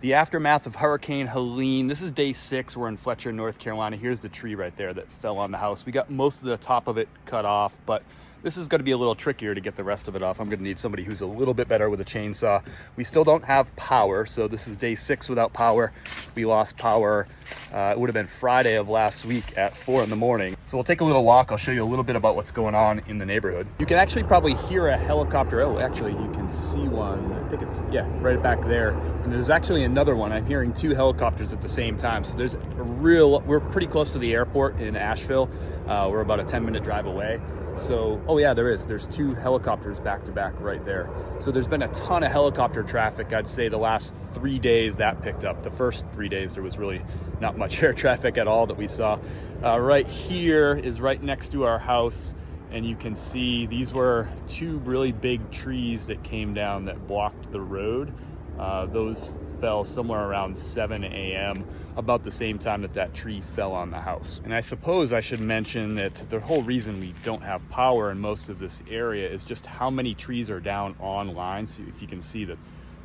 The aftermath of Hurricane Helene. This is day 6. We're in Fletcher, North Carolina. Here's the tree right there that fell on the house. We got most of the top of it cut off, but this is going to be a little trickier to get the rest of it off. I'm going to need somebody who's a little bit better with a chainsaw. We still don't have power, so this is day 6 without power. We lost power, it would have been Friday of last week at 4 in the morning. So we'll take a little walk. I'll show you a little bit about what's going on in the neighborhood. You can actually probably hear a helicopter. Oh, actually you can see one. I think it's, yeah, right back there. And there's actually another one. I'm hearing 2 helicopters at the same time. So there's we're pretty close to the airport in Asheville. We're about a 10-minute drive away. So, oh yeah, there's 2 helicopters back to back right there. So there's been a ton of helicopter traffic. I'd say the last 3 days that picked up. The first 3 days there was really not much air traffic at all that we saw. Right here is right next to our house, and you can see these were 2 really big trees that came down that blocked the road. Those fell somewhere around 7 a.m., about the same time that tree fell on the house. And I suppose I should mention that the whole reason we don't have power in most of this area is just how many trees are down on lines. So if you can see that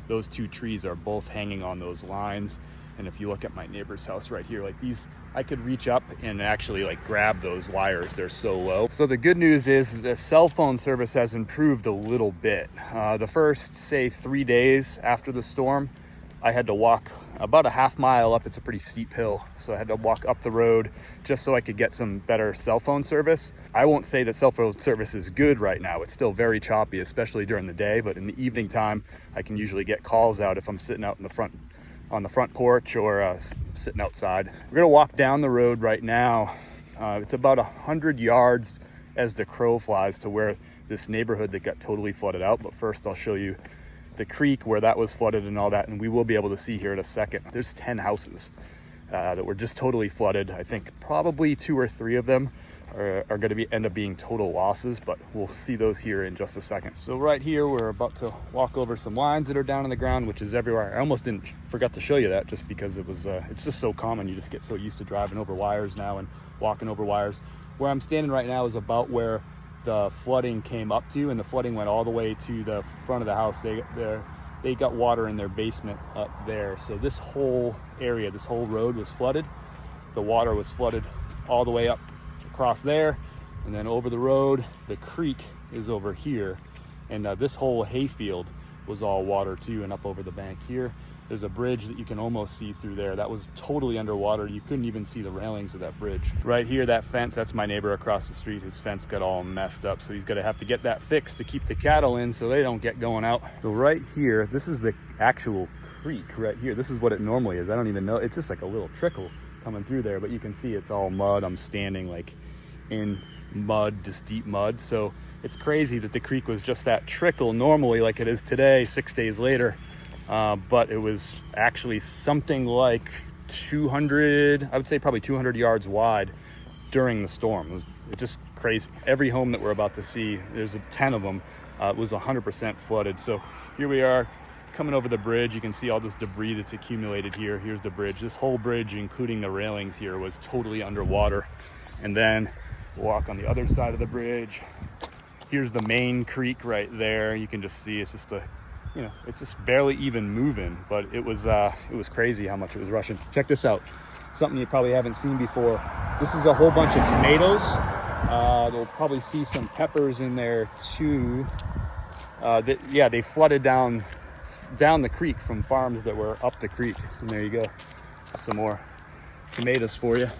those 2 trees are both hanging on those lines. And if you look at my neighbor's house right here, like these, I could reach up and actually like grab those wires. They're so low. So the good news is the cell phone service has improved a little bit. The first, say, 3 days after the storm, I had to walk about a half mile up. It's a pretty steep hill. So I had to walk up the road just so I could get some better cell phone service. I won't say that cell phone service is good right now. It's still very choppy, especially during the day, but in the evening time, I can usually get calls out if I'm sitting out in the front on the front porch or sitting outside. We're gonna walk down the road right now. It's about 100 yards as the crow flies to where this neighborhood that got totally flooded out. But first I'll show you the creek where that was flooded and all that, and we will be able to see here in a second. There's 10 houses that were just totally flooded. I think probably 2 or 3 of them are going to end up being total losses, but we'll see those here in just a second. So right here, we're about to walk over some lines that are down on the ground, which is everywhere. I almost forgot to show you that just because it was, it's just so common. You just get so used to driving over wires now and walking over wires. Where I'm standing right now is about where the flooding came up to, and the flooding went all the way to the front of the house. They got water in their basement up there. So this whole area, this whole road was flooded. The water was flooded all the way up across there, and then over the road. The creek is over here, and this whole hayfield was all water too. And up over the bank here, there's a bridge that you can almost see through there. That was totally underwater. You couldn't even see the railings of that bridge. Right here, that fence, that's my neighbor across the street. His fence got all messed up, so he's gonna have to get that fixed to keep the cattle in so they don't get going out. So right here, this is the actual creek right here. This is what it normally is. I don't even know. It's just like a little trickle coming through there, but you can see it's all mud. I'm standing like in mud, just deep mud. So it's crazy that the creek was just that trickle normally like it is today, 6 days later. But it was actually something like 200, I would say probably 200 yards wide during the storm. It was just crazy. Every home that we're about to see, there's 10 of them, was 100% flooded. So here we are coming over the bridge. You can see all this debris that's accumulated here. Here's the bridge. This whole bridge, including the railings here, was totally underwater. And then walk on the other side of the bridge. Here's the main creek right there. You can just see it's just it's just barely even moving, but it was crazy how much it was rushing. Check this out. Something you probably haven't seen before. This is a whole bunch of tomatoes. They'll probably see some peppers in there too. They flooded down the creek from farms that were up the creek. And there you go. Some more tomatoes for you.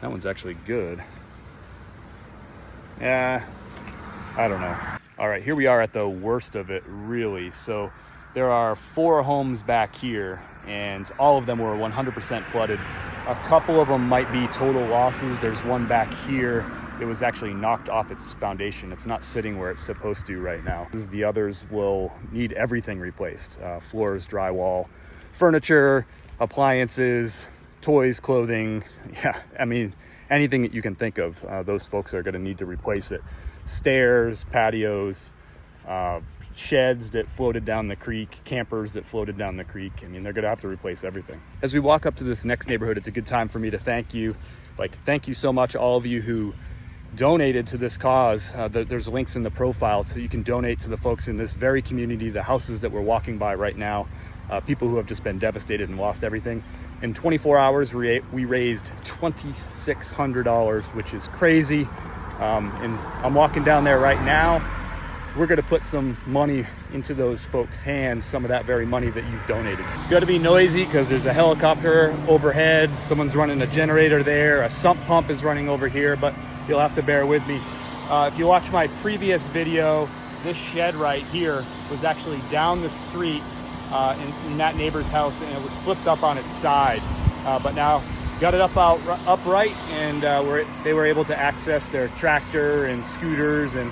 That one's actually good. Yeah, I don't know. All right, here we are at the worst of it, really. So there are 4 homes back here, and all of them were 100% flooded. A couple of them might be total losses. There's one back here. It was actually knocked off its foundation. It's not sitting where it's supposed to right now. The others will need everything replaced. Floors, drywall, furniture, appliances, toys, clothing. Yeah, I mean, anything that you can think of, those folks are gonna need to replace it. Stairs, patios, sheds that floated down the creek, campers that floated down the creek. I mean, they're gonna have to replace everything. As we walk up to this next neighborhood, it's a good time for me to thank you. Thank you so much, all of you who donated to this cause. There's links in the profile so you can donate to the folks in this very community, the houses that we're walking by right now. people who have just been devastated and lost everything. In 24 hours, we raised $2,600, which is crazy. And I'm walking down there right now. We're gonna put some money into those folks' hands, some of that very money that you've donated. It's gonna be noisy because there's a helicopter overhead, someone's running a generator there, a sump pump is running over here, but you'll have to bear with me. If you watch my previous video, this shed right here was actually down the street in that neighbor's house, and it was flipped up on its side. But now got it upright, and they were able to access their tractor and scooters, and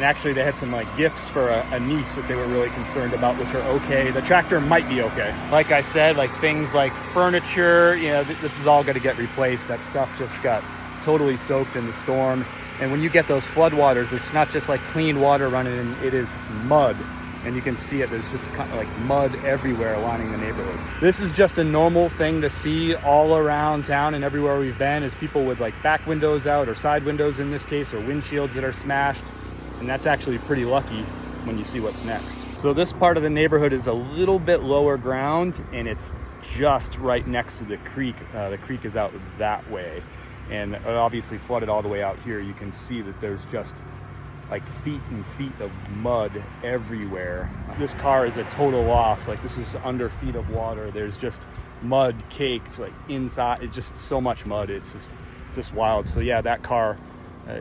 actually they had some like gifts for a niece that they were really concerned about, which are okay. The tractor might be okay. Like I said, like things like furniture, you know, this is all going to get replaced. That stuff just got totally soaked in the storm. And when you get those floodwaters, it's not just like clean water running in, it is mud. And you can see it, there's just kind of like mud everywhere lining the neighborhood. This is just a normal thing to see all around town and everywhere we've been, is people with like back windows out, or side windows in this case, or windshields that are smashed. And that's actually pretty lucky when you see what's next. So this part of the neighborhood is a little bit lower ground, and it's just right next to the creek. The creek is out that way, and it obviously flooded all the way out here. You can see that there's just like feet and feet of mud everywhere. This car is a total loss. Like, this is under feet of water. There's just mud caked like inside. It's just so much mud. It's just wild. So yeah, that car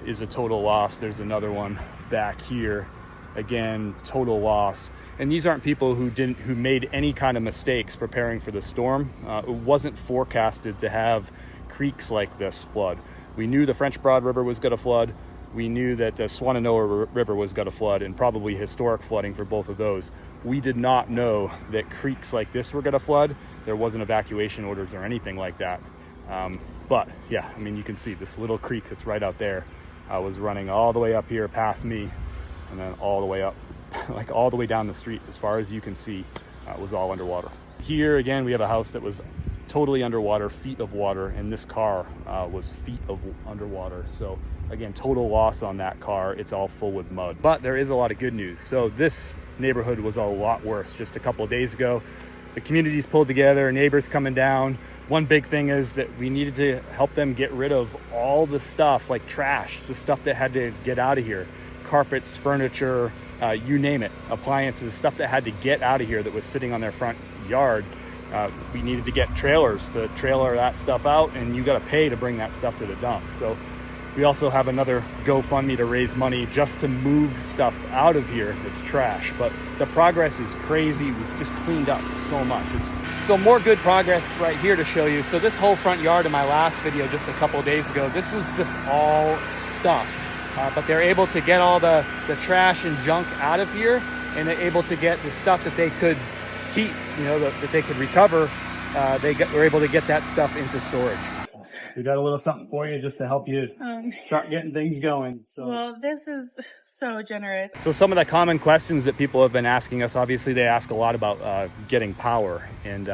is a total loss. There's another one back here, again, total loss. And these aren't people who made any kind of mistakes preparing for the storm. It wasn't forecasted to have creeks like this flood. We knew the French Broad River was going to flood. We knew that the Swannanoa River was going to flood, and probably historic flooding for both of those. We did not know that creeks like this were going to flood. There wasn't evacuation orders or anything like that. But yeah, I mean, you can see this little creek that's right out there was running all the way up here past me, and then all the way up, like all the way down the street, as far as you can see, was all underwater. Here again, we have a house that was totally underwater, feet of water, and this car was feet of underwater. So again, total loss on that car. It's all full with mud. But there is a lot of good news. So this neighborhood was a lot worse just a couple of days ago. The community's pulled together, neighbors coming down. One big thing is that we needed to help them get rid of all the stuff, like trash, the stuff that had to get out of here. Carpets, furniture, you name it, appliances, stuff that had to get out of here that was sitting on their front yard. We needed to get trailers to trailer that stuff out, and you got to pay to bring that stuff to the dump. So we also have another GoFundMe to raise money just to move stuff out of here that's trash. But the progress is crazy. We've just cleaned up so much. So more good progress right here to show you. So this whole front yard in my last video just a couple of days ago, this was just all stuff. But they're able to get all the trash and junk out of here, and they're able to get the stuff that they could keep, you know, that they could recover. Were able to get that stuff into storage. We got a little something for you just to help you start getting things going. So. Well, this is so generous. So some of the common questions that people have been asking us, obviously they ask a lot about getting power. And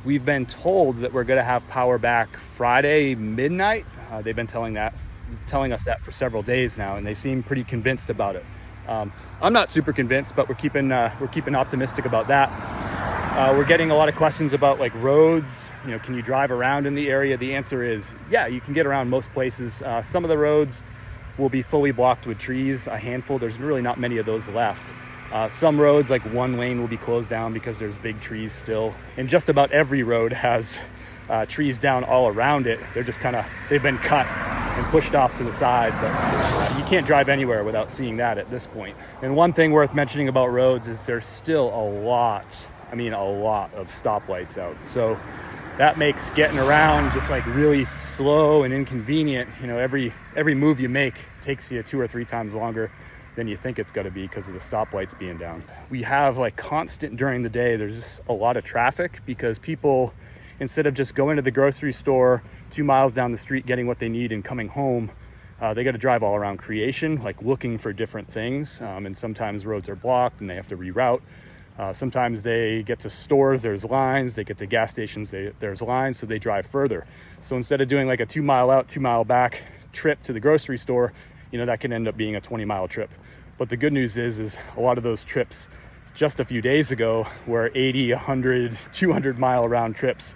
we've been told that we're going to have power back Friday midnight. They've been telling us that for several days now, and they seem pretty convinced about it. I'm not super convinced, but we're keeping optimistic about that. We're getting a lot of questions about like roads. You know, can you drive around in the area? The answer is, yeah, you can get around most places. Some of the roads will be fully blocked with trees, a handful. There's really not many of those left. Some roads, like one lane, will be closed down because there's big trees still. And just about every road has trees down all around it. They're just they've been cut and pushed off to the side, but you can't drive anywhere without seeing that at this point. And one thing worth mentioning about roads is there's still a lot of stoplights out. So that makes getting around just like really slow and inconvenient. You know, every move you make takes you 2 or 3 times longer than you think it's going to be because of the stoplights being down. We have like constant during the day, there's just a lot of traffic because people, instead of just going to the grocery store 2 miles down the street, getting what they need and coming home, they got to drive all around Creation, like looking for different things. And sometimes roads are blocked and they have to reroute. Sometimes they get to stores, there's lines. They get to gas stations, there's lines, so they drive further. So instead of doing like a 2 mile out, 2 mile back trip to the grocery store, you know, that can end up being a 20-mile trip. But the good news is a lot of those trips just a few days ago were 80, 100, 200 mile round trips.